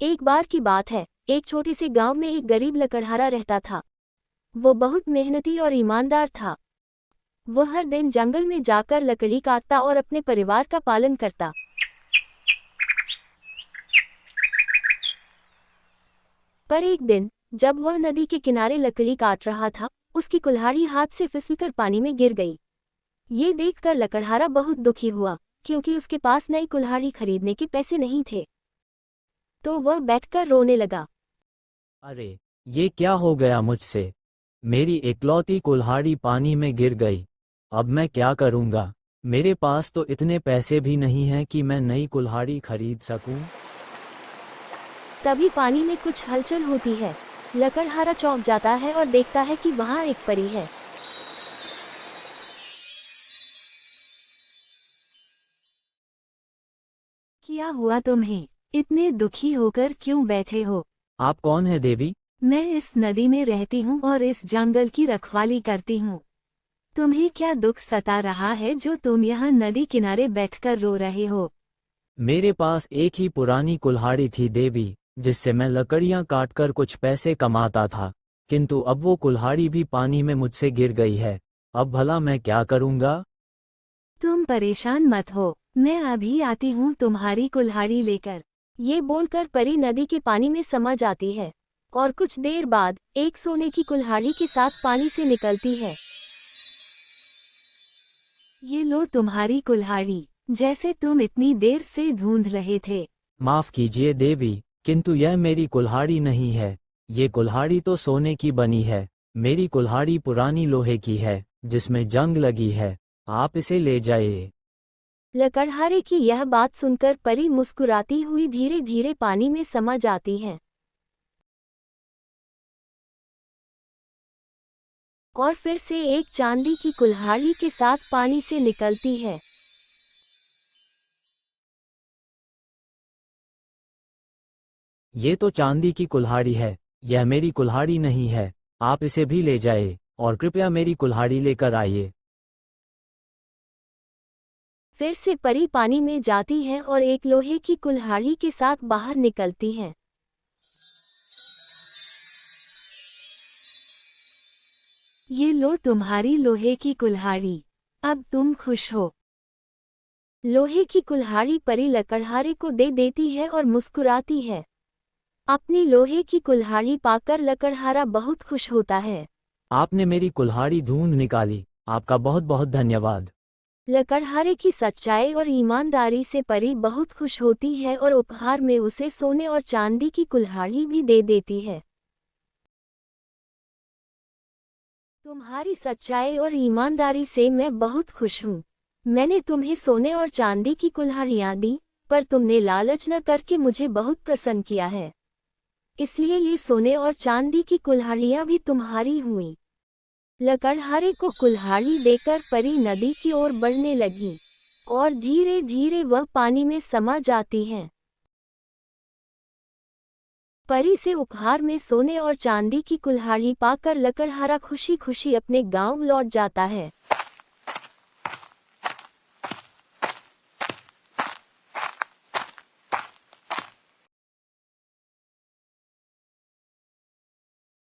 एक बार की बात है, एक छोटे से गांव में एक गरीब लकड़हारा रहता था। वो बहुत मेहनती और ईमानदार था। वो हर दिन जंगल में जाकर लकड़ी काटता और अपने परिवार का पालन करता। पर एक दिन, जब वह नदी के किनारे लकड़ी काट रहा था, उसकी कुल्हाड़ी हाथ से फिसलकर पानी में गिर गई। ये देखकर लकड़हारा बहुत दुखी हुआ, क्योंकि उसके पास नई कुल्हाड़ी खरीदने के पैसे नहीं थे। तो वह बैठकर रोने लगा। अरे, ये क्या हो गया मुझसे? मेरी इकलौती कुल्हाड़ी पानी में गिर गई। अब मैं क्या करूँगा? मेरे पास तो इतने पैसे भी नहीं हैं कि मैं नई कुल्हाड़ी खरीद सकूं। तभी पानी में कुछ हलचल होती है। लकड़हारा चौंक जाता है और देखता है कि वहां एक परी है। क्या हुआ तुम्हें? इतने दुखी होकर क्यों बैठे हो? आप कौन है देवी? मैं इस नदी में रहती हूँ और इस जंगल की रखवाली करती हूँ। तुम्हें क्या दुख सता रहा है जो तुम यहाँ नदी किनारे बैठकर रो रहे हो? मेरे पास एक ही पुरानी कुल्हाड़ी थी देवी, जिससे मैं लकड़ियां काटकर कुछ पैसे कमाता था। किंतु अब वो कुल्हाड़ी भी पानी में मुझसे गिर गई है। अब भला मैं क्या करूँगा? तुम परेशान मत हो, मैं अभी आती हूँ तुम्हारी कुल्हाड़ी लेकर। ये बोलकर परी नदी के पानी में समा जाती है और कुछ देर बाद एक सोने की कुल्हाड़ी के साथ पानी से निकलती है। ये लो तुम्हारी कुल्हाड़ी, जैसे तुम इतनी देर से ढूंढ रहे थे। माफ कीजिए देवी, किंतु यह मेरी कुल्हाड़ी नहीं है। ये कुल्हाड़ी तो सोने की बनी है। मेरी कुल्हाड़ी पुरानी लोहे की है, जिसमें जंग लगी है। आप इसे ले जाइए। लकड़हारे की यह बात सुनकर परी मुस्कुराती हुई धीरे धीरे पानी में समा जाती है और फिर से एक चांदी की कुल्हाड़ी के साथ पानी से निकलती है। ये तो चांदी की कुल्हाड़ी है। यह मेरी कुल्हाड़ी नहीं है। आप इसे भी ले जाइए और कृपया मेरी कुल्हाड़ी लेकर आइए। फिर से परी पानी में जाती है और एक लोहे की कुल्हाड़ी के साथ बाहर निकलती है। ये लो तुम्हारी लोहे की कुल्हाड़ी, अब तुम खुश हो। लोहे की कुल्हाड़ी परी लकड़हारे को दे देती है और मुस्कुराती है। अपनी लोहे की कुल्हाड़ी पाकर लकड़हारा बहुत खुश होता है। आपने मेरी कुल्हाड़ी ढूंढ निकाली। आपका बहुत बहुत धन्यवाद। लकड़हारे की सच्चाई और ईमानदारी से परी बहुत खुश होती है और उपहार में उसे सोने और चांदी की कुल्हाड़ी भी दे देती है। तुम्हारी सच्चाई और ईमानदारी से मैं बहुत खुश हूँ। मैंने तुम्हें सोने और चांदी की कुल्हाड़ियाँ दी, पर तुमने लालच न करके मुझे बहुत प्रसन्न किया है। इसलिए ये सोने और चांदी की कुल्हाड़ियाँ भी तुम्हारी हुईं। लकड़हारे को कुल्हाड़ी देकर परी नदी की ओर बढ़ने लगी और धीरे धीरे वह पानी में समा जाती हैं। परी से उपहार में सोने और चांदी की कुल्हाड़ी पाकर लकड़हारा खुशी खुशी अपने गांव लौट जाता है।